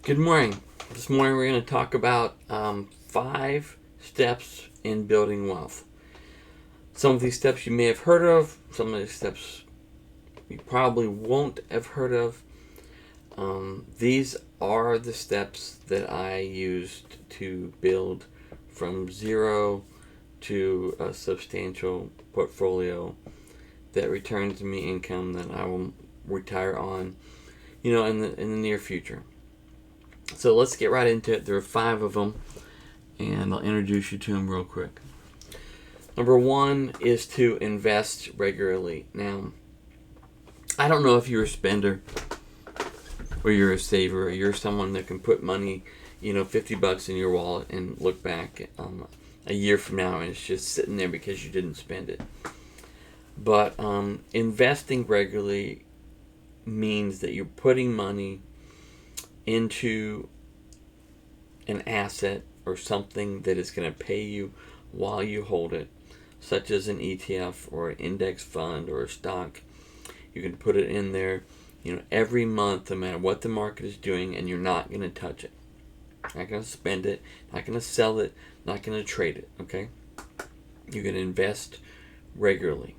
Good morning. This morning we're going to talk about 5 steps in building wealth. Some of these steps you may have heard of, some of these steps you probably won't have heard of. These are the steps that I used to build from zero to a substantial portfolio that returns me income that I will retire on, in the near future. So let's get right into it. There are 5 of them, and I'll introduce you to them real quick. Number 1 is to invest regularly. Now, I don't know if you're a spender or you're a saver or you're someone that can put money, $50 in your wallet and look back a year from now and it's just sitting there because you didn't spend it. But investing regularly means that you're putting money into an asset or something that is going to pay you while you hold it, such as an ETF or an index fund or a stock. You can put it in there, every month, no matter what the market is doing, and you're not going to touch it. Not going to spend it, not going to sell it, not going to trade it, okay? You're going to invest regularly.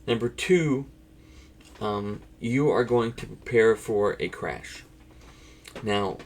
Number 2, you are going to prepare for a crash. Now,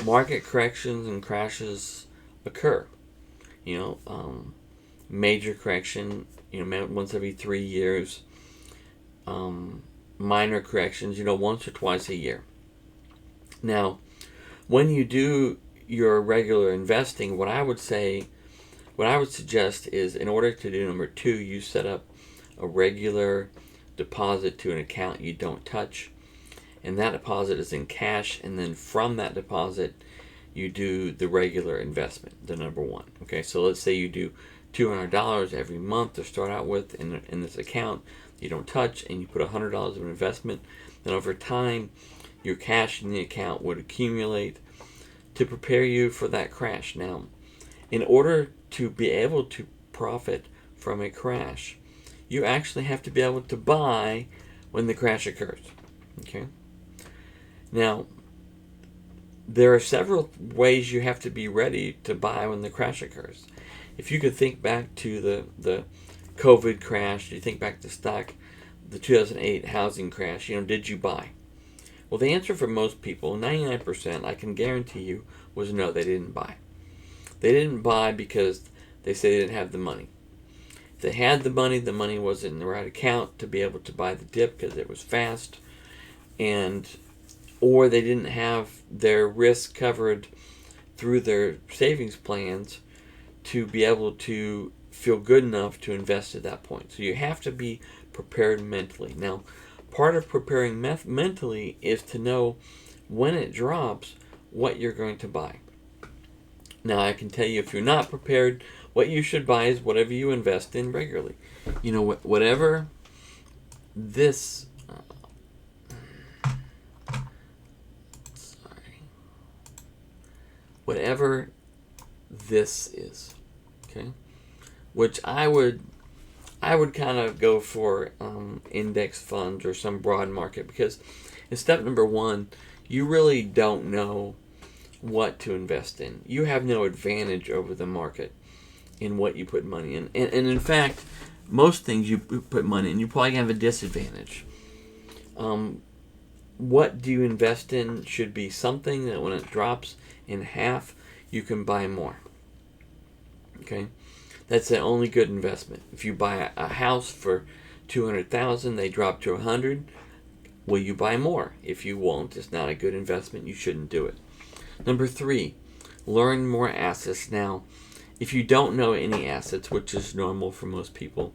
market corrections and crashes occur. Major correction, once every 3 years. Minor corrections, once or twice a year. Now, when you do your regular investing, what I would suggest is, in order to do number 2, you set up a regular deposit to an account you don't touch, and that deposit is in cash, and then from that deposit you do the regular investment, the number 1. Okay, so let's say you do $200 every month to start out with in this account you don't touch, and you put $100 of investment. Then over time your cash in the account would accumulate to prepare you for that crash. Now, in order to be able to profit from a crash, you actually have to be able to buy when the crash occurs. Okay? Now, there are several ways you have to be ready to buy when the crash occurs. If you could think back to the COVID crash, you think back to the 2008 housing crash, did you buy? Well, the answer for most people, 99%, I can guarantee you, was no, they didn't buy. They didn't buy because they said they didn't have the money. If they had the money wasn't in the right account to be able to buy the dip because it was fast, or they didn't have their risk covered through their savings plans to be able to feel good enough to invest at that point. So you have to be prepared mentally. Now, part of preparing mentally is to know when it drops what you're going to buy. Now, I can tell you, if you're not prepared, what you should buy is whatever you invest in regularly. Whatever this whatever this is, okay, which I would kind of go for index funds or some broad market, because in step number 1, you really don't know what to invest in. You have no advantage over the market in what you put money in, and in fact, most things you put money in, you probably have a disadvantage. What do you invest in should be something that when it drops in half, you can buy more. Okay, that's the only good investment. If you buy a house for $200,000, they drop to $100,000, will you buy more? If you won't, it's not a good investment. You shouldn't do it. Number 3, learn more assets. Now, if you don't know any assets, which is normal for most people,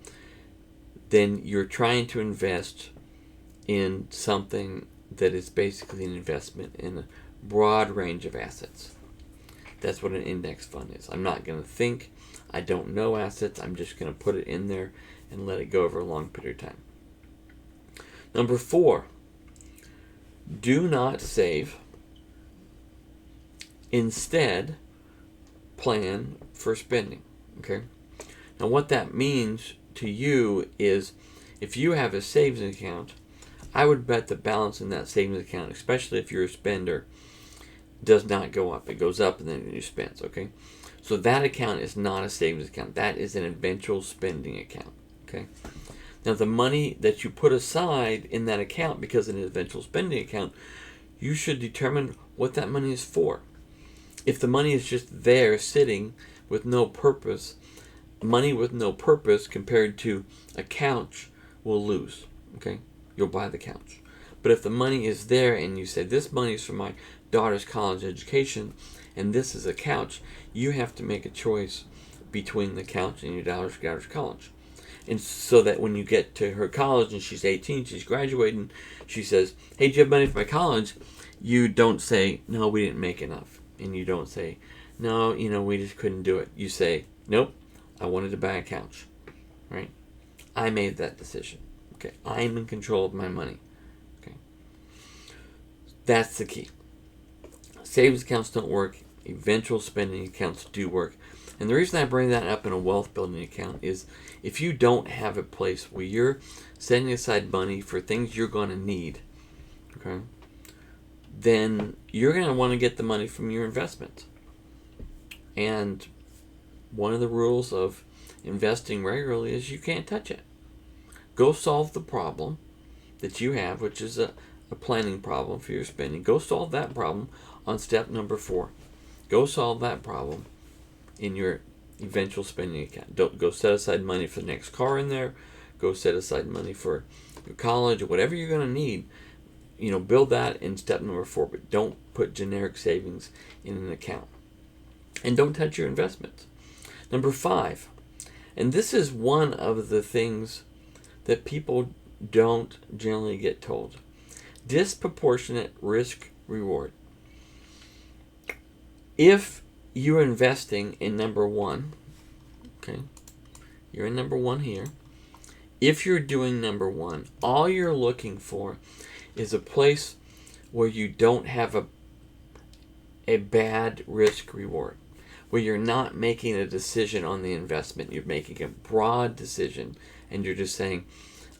then you're trying to invest in something that is basically an investment in a broad range of assets. That's what an index fund is. I'm not going to think. I don't know assets. I'm just going to put it in there and let it go over a long period of time. Number 4, do not save. Instead, plan for spending. Okay? Now, what that means to you is, if you have a savings account, I would bet the balance in that savings account, especially if you're a spender, does not go up. It goes up and then you spend, okay? So that account is not a savings account. That is an eventual spending account, okay? Now, the money that you put aside in that account, because it's an eventual spending account, you should determine what that money is for. If the money is just there sitting with no purpose, money with no purpose compared to a couch will lose, okay? You'll buy the couch. But if the money is there and you say, this money is for my daughter's college education and this is a couch, you have to make a choice between the couch and your daughter's college. And so that when you get to her college and she's 18, she's graduating, she says, hey, do you have money for my college? You don't say, no, we didn't make enough. And you don't say, no, we just couldn't do it. You say, nope, I wanted to buy a couch, right? I made that decision. Okay, I'm in control of my money. Okay, that's the key. Savings accounts don't work. Eventual spending accounts do work. And the reason I bring that up in a wealth building account is if you don't have a place where you're setting aside money for things you're going to need, okay, then you're going to want to get the money from your investments. And one of the rules of investing regularly is you can't touch it. Go solve the problem that you have, which is a planning problem for your spending. Go solve that problem on step number 4. Go solve that problem in your eventual spending account. Don't go set aside money for the next car in there. Go set aside money for your college or whatever you're going to need. Build that in step number 4, but don't put generic savings in an account. And don't touch your investments. Number 5, and this is one of the things that people don't generally get told. Disproportionate risk reward. If you're investing in number 1, okay, you're in number 1 here. If you're doing number 1, all you're looking for is a place where you don't have a bad risk reward, where you're not making a decision on the investment. You're making a broad decision, and you're just saying,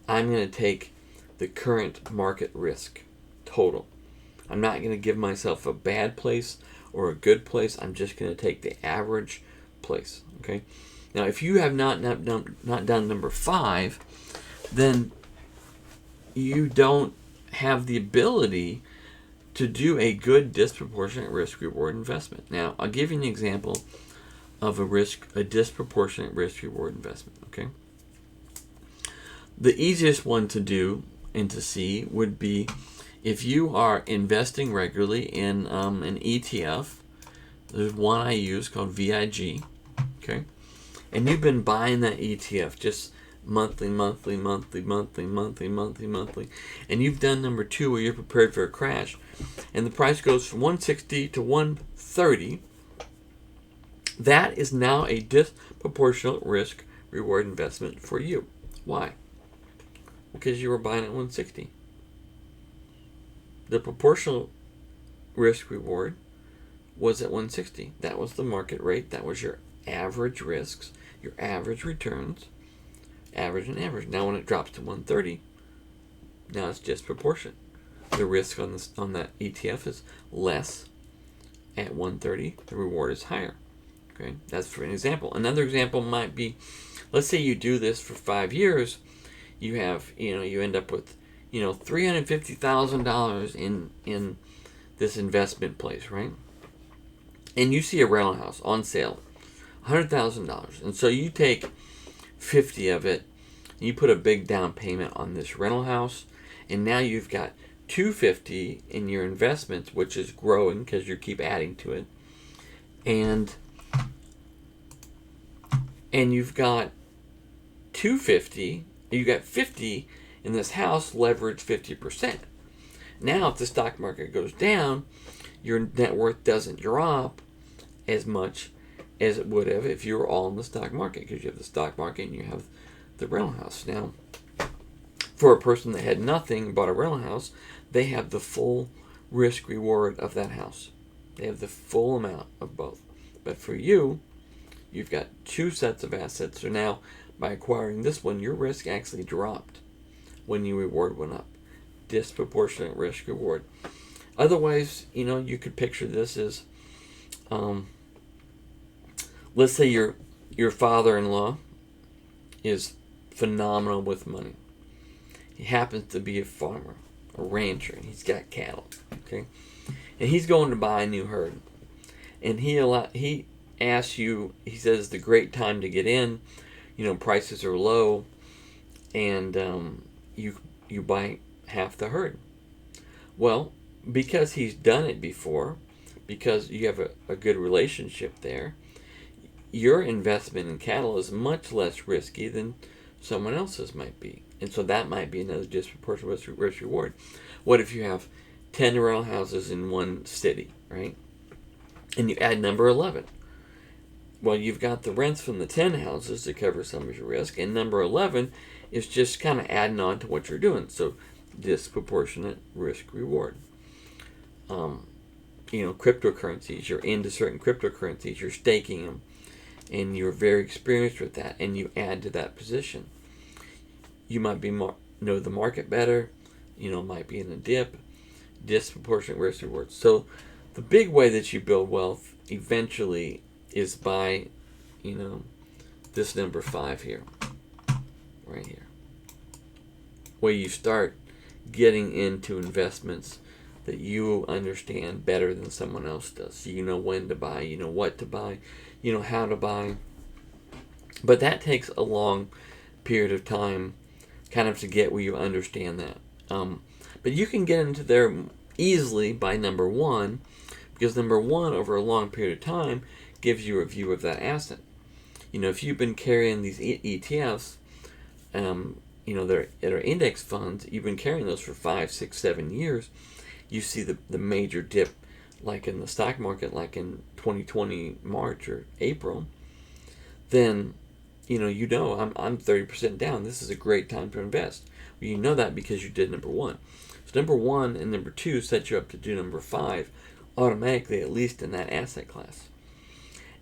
I'm going to take the current market risk total. I'm not going to give myself a bad place or a good place. I'm just going to take the average place. Okay. Now, if you have not done number 5, then you don't have the ability to do a good disproportionate risk reward investment. Now, I'll give you an example of a disproportionate risk reward investment. Okay. The easiest one to do and to see would be if you are investing regularly in an ETF. There's one I use called VIG, okay? And you've been buying that ETF just monthly, and you've done number 2 where you're prepared for a crash, and the price goes from 160 to 130. That is now a disproportionate risk reward investment for you. Why? Because you were buying at 160. The proportional risk reward was at 160. That was the market rate. That was your average risks, your average returns, average and average. Now when it drops to 130, now it's disproportionate. The risk on that ETF is less at 130. The reward is higher. Okay, that's for an example. Another example might be, let's say you do this for 5 years. You have, you end up with, $350,000 in this investment place, right? And you see a rental house on sale, $100,000, and so you take 50 of it, and you put a big down payment on this rental house, and now you've got $250 in your investments, which is growing because you keep adding to it, and you've got $250. You got 50 in this house, leverage 50%. Now, if the stock market goes down, your net worth doesn't drop as much as it would have if you were all in the stock market, because you have the stock market and you have the rental house. Now, for a person that had nothing and bought a rental house, they have the full risk reward of that house. They have the full amount of both. But for you, you've got 2 sets of assets. So now, by acquiring this one, your risk actually dropped when your reward went up. disproportionate risk reward. Otherwise, you could picture this as, let's say your father-in-law is phenomenal with money. He happens to be a farmer, a rancher, and he's got cattle. Okay, and he's going to buy a new herd, and he asks you. He says it's a great time to get in. Prices are low, and you buy half the herd. Well, because he's done it before, because you have a good relationship there, your investment in cattle is much less risky than someone else's might be. And so that might be another disproportionate risk reward. What if you have 10 rental houses in one city, right? And you add number 11. Well, you've got the rents from the 10 houses to cover some of your risk, and number 11 is just kind of adding on to what you're doing. So disproportionate risk reward. Cryptocurrencies, you're into certain cryptocurrencies, you're staking them, and you're very experienced with that, and you add to that position. You might know the market better, might be in a dip, disproportionate risk reward. So the big way that you build wealth eventually is by, this number 5 here, right here, where you start getting into investments that you understand better than someone else does. So you know when to buy, you know what to buy, you know how to buy. But that takes a long period of time kind of to get where you understand that. But you can get into there easily by number 1, because number 1 over a long period of time gives you a view of that asset. If you've been carrying these ETFs, that are index funds, you've been carrying those for 5, 6, 7 years, you see the major dip, like in the stock market, like in 2020 March or April, then I'm 30% down. This is a great time to invest. Well, you know that because you did number 1. So number 1 and number 2 set you up to do number 5 automatically, at least in that asset class.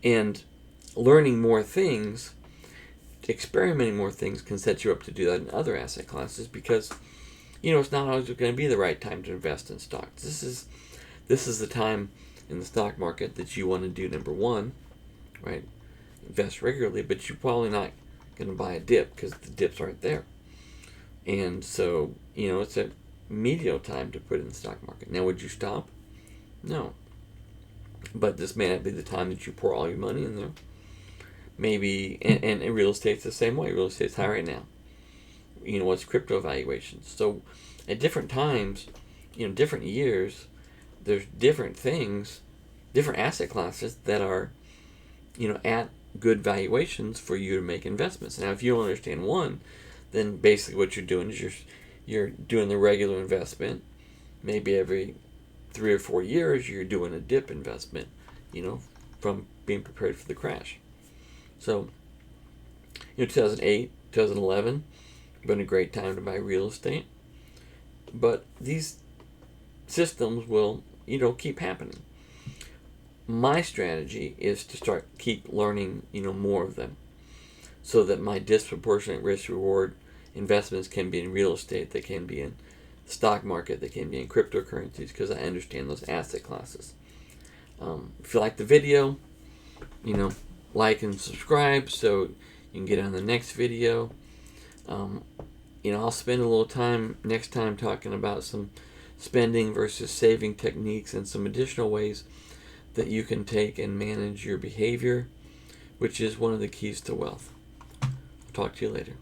And learning more things, experimenting more things can set you up to do that in other asset classes, because it's not always going to be the right time to invest in stocks. This is the time in the stock market that you want to do number 1, right? Invest regularly, but you're probably not going to buy a dip because the dips aren't there. And so, it's a medium time to put in the stock market. Now, would you stop? No. But this may not be the time that you pour all your money in there. Maybe, and real estate's the same way. Real estate's high right now. What's crypto valuations? So at different times, different years, there's different things, different asset classes that are, at good valuations for you to make investments. Now, if you don't understand one, then basically what you're doing is you're doing the regular investment. Maybe every 3 or 4 years, you're doing a dip investment, from being prepared for the crash. So, 2008, 2011, been a great time to buy real estate. But these systems will, keep happening. My strategy is to keep learning, more of them, so that my disproportionate risk reward investments can be in real estate, they can be in the stock market, they can be in cryptocurrencies, because I understand those asset classes. If you like the video, like and subscribe so you can get on the next video. I'll spend a little time next time talking about some spending versus saving techniques and some additional ways that you can take and manage your behavior, which is one of the keys to wealth. I'll talk to you later.